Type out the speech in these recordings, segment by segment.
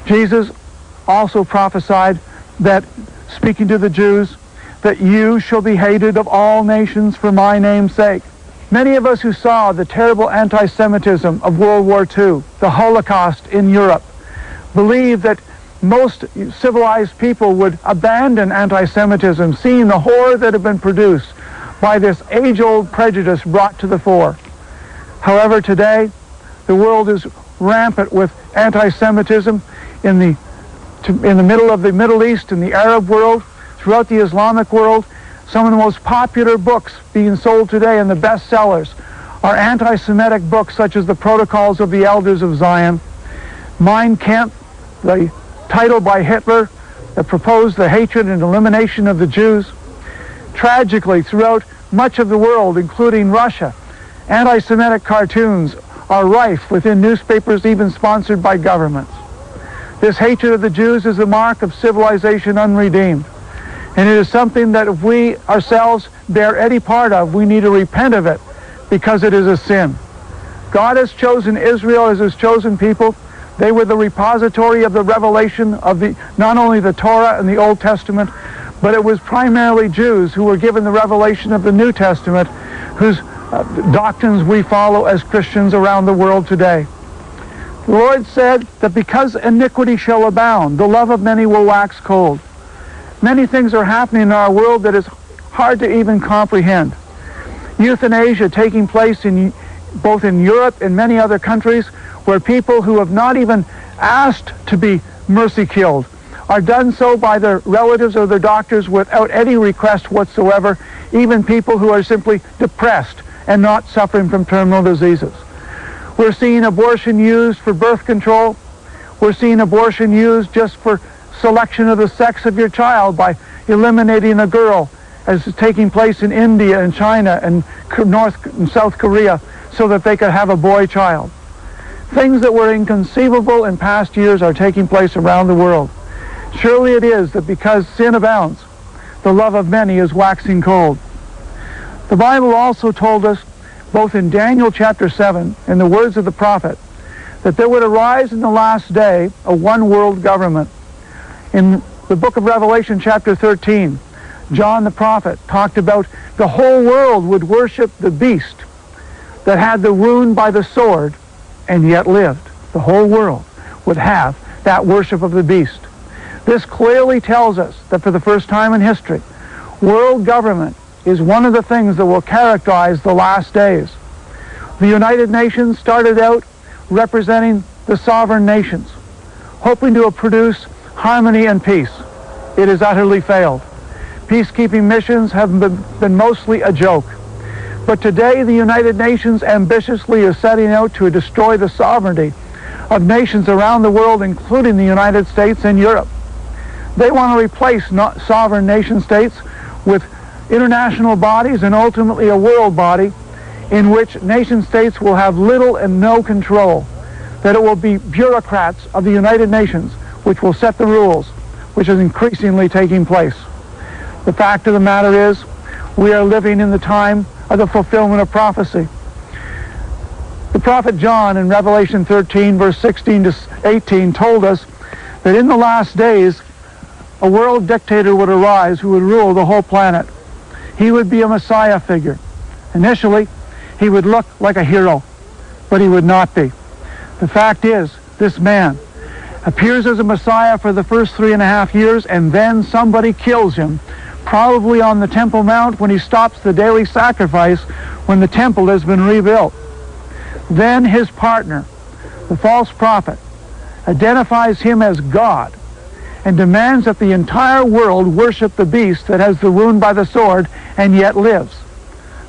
Jesus also prophesied that, speaking to the Jews, that you shall be hated of all nations for my name's sake. Many of us who saw the terrible anti-Semitism of World War II, the Holocaust in Europe, believe that most civilized people would abandon anti-Semitism, seeing the horror that had been produced by this age-old prejudice brought to the fore. However, today, the world is rampant with anti-Semitism in the middle of the Middle East, in the Arab world, throughout the Islamic world. Some of the most popular books being sold today and the bestsellers are anti-Semitic books such as the Protocols of the Elders of Zion, Mein Kampf, the title by Hitler that proposed the hatred and elimination of the Jews. Tragically, throughout much of the world, including Russia, anti-Semitic cartoons are rife within newspapers even sponsored by governments. This hatred of the Jews is the mark of civilization unredeemed. And it is something that if we ourselves bear any part of, we need to repent of it because it is a sin. God has chosen Israel as his chosen people. They were the repository of the revelation of not only the Torah and the Old Testament, but it was primarily Jews who were given the revelation of the New Testament, whose doctrines we follow as Christians around the world today. The Lord said that because iniquity shall abound, the love of many will wax cold. Many things are happening in our world that is hard to even comprehend. Euthanasia taking place both in Europe and many other countries, where people who have not even asked to be mercy killed are done so by their relatives or their doctors without any request whatsoever, even people who are simply depressed and not suffering from terminal diseases. We're seeing abortion used for birth control. We're seeing abortion used just for selection of the sex of your child by eliminating a girl, as is taking place in India and China and North and South Korea, so that they could have a boy child. Things that were inconceivable in past years are taking place around the world. Surely it is that because sin abounds, the love of many is waxing cold. The Bible also told us, both in Daniel chapter 7 and the words of the prophet, that there would arise in the last day a one-world government. In the book of Revelation chapter 13, John the prophet talked about the whole world would worship the beast that had the wound by the sword and yet lived. The whole world would have that worship of the beast. This clearly tells us that for the first time in history, world government is one of the things that will characterize the last days. The United Nations started out representing the sovereign nations, hoping to produce harmony and peace. It has utterly failed. Peacekeeping missions have been mostly a joke. But today the United Nations ambitiously is setting out to destroy the sovereignty of nations around the world, including the United States and Europe. They want to replace sovereign nation states with international bodies and ultimately a world body in which nation states will have little and no control, that it will be bureaucrats of the United Nations which will set the rules, which is increasingly taking place. The fact of the matter is, we are living in the time of the fulfillment of prophecy. The prophet John in Revelation 13, verse 16 to 18, told us that in the last days, a world dictator would arise who would rule the whole planet. He would be a Messiah figure. Initially, he would look like a hero, but he would not be. The fact is, this man appears as a Messiah for the first 3.5 years, and then somebody kills him, probably on the Temple Mount when he stops the daily sacrifice when the temple has been rebuilt. Then his partner, the false prophet, identifies him as God and demands that the entire world worship the beast that has the wound by the sword and yet lives.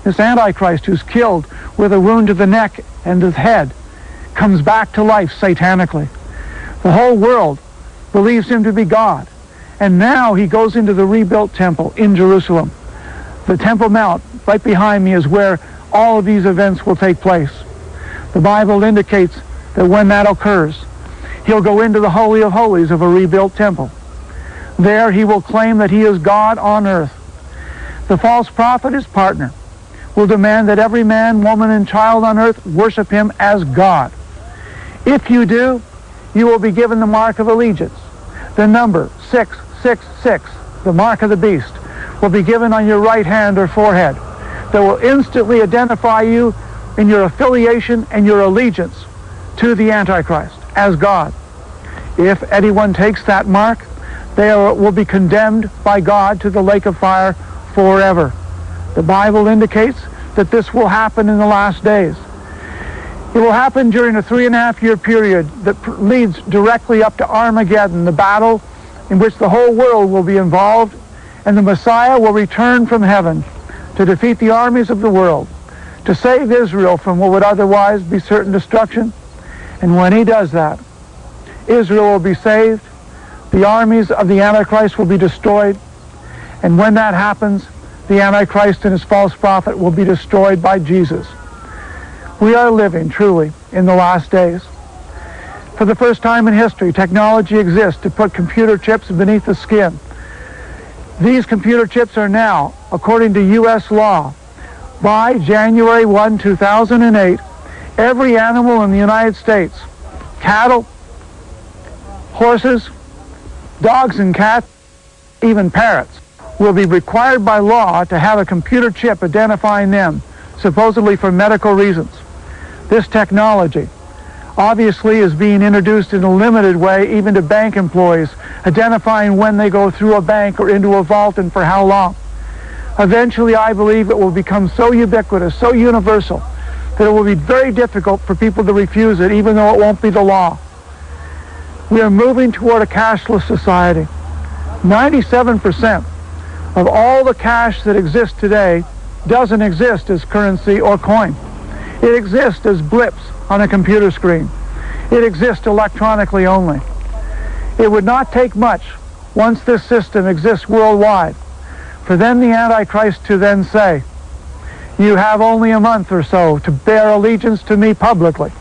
This Antichrist, who's killed with a wound to the neck and the head, comes back to life satanically. The whole world believes him to be God. And now he goes into the rebuilt temple in Jerusalem. The Temple Mount, right behind me, is where all of these events will take place. The Bible indicates that when that occurs, he'll go into the Holy of Holies of a rebuilt temple. There he will claim that he is God on earth. The false prophet, his partner, will demand that every man, woman, and child on earth worship him as God. If you do, you will be given the mark of allegiance. The number 666, the mark of the beast, will be given on your right hand or forehead. That will instantly identify you in your affiliation and your allegiance to the Antichrist as God. If anyone takes that mark, they will be condemned by God to the lake of fire forever. The Bible indicates that this will happen in the last days. It will happen during a 3.5-year period that leads directly up to Armageddon, the battle in which the whole world will be involved, and the Messiah will return from heaven to defeat the armies of the world, to save Israel from what would otherwise be certain destruction. And when he does that, Israel will be saved, the armies of the Antichrist will be destroyed, and when that happens, the Antichrist and his false prophet will be destroyed by Jesus. We are living, truly, in the last days. For the first time in history, technology exists to put computer chips beneath the skin. These computer chips are now, according to U.S. law, by January 1, 2008, every animal in the United States, cattle, horses, dogs and cats, even parrots, will be required by law to have a computer chip identifying them, supposedly for medical reasons. This technology obviously is being introduced in a limited way even to bank employees, identifying when they go through a bank or into a vault and for how long. Eventually, I believe it will become so ubiquitous, so universal, that it will be very difficult for people to refuse it, even though it won't be the law. We are moving toward a cashless society. 97% of all the cash that exists today doesn't exist as currency or coin. It exists as blips on a computer screen. It exists electronically only. It would not take much, once this system exists worldwide, for then the Antichrist to then say, you have only a month or so to bear allegiance to me publicly,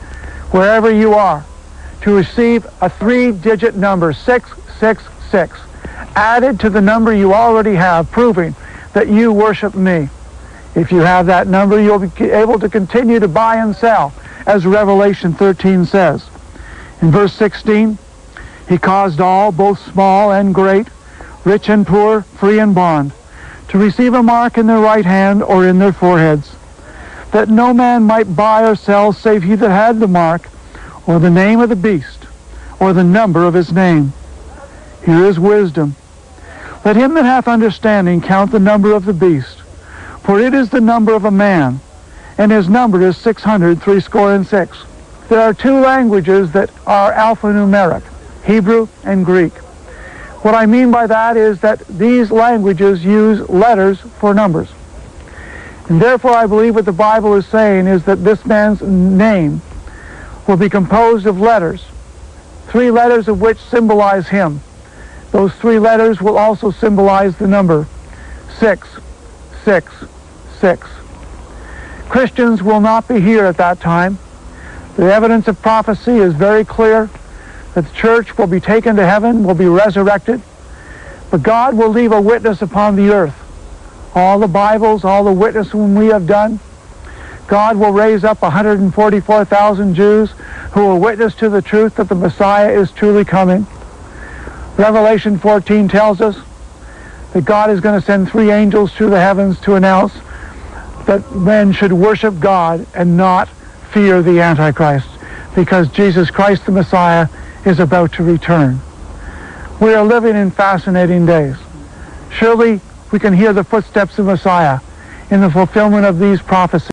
wherever you are, to receive a 3-digit number, 666, added to the number you already have, proving that you worship me. If you have that number, you'll be able to continue to buy and sell, as Revelation 13 says. In verse 16, he caused all, both small and great, rich and poor, free and bond, to receive a mark in their right hand or in their foreheads, that no man might buy or sell save he that had the mark, or the name of the beast, or the number of his name. Here is wisdom. Let him that hath understanding count the number of the beast, for it is the number of a man, and his number is 666. There are two languages that are alphanumeric, Hebrew and Greek. What I mean by that is that these languages use letters for numbers. And therefore I believe what the Bible is saying is that this man's name will be composed of letters, 3 letters of which symbolize him. Those 3 letters will also symbolize the number 666. Christians will not be here at that time. The evidence of prophecy is very clear that the church will be taken to heaven, will be resurrected, but God will leave a witness upon the earth. All the Bibles, all the witnessing we have done, God will raise up 144,000 Jews who will witness to the truth that the Messiah is truly coming. Revelation 14 tells us that God is going to send 3 angels through the heavens to announce that men should worship God and not fear the Antichrist, because Jesus Christ the Messiah is about to return. We are living in fascinating days. Surely we can hear the footsteps of Messiah in the fulfillment of these prophecies.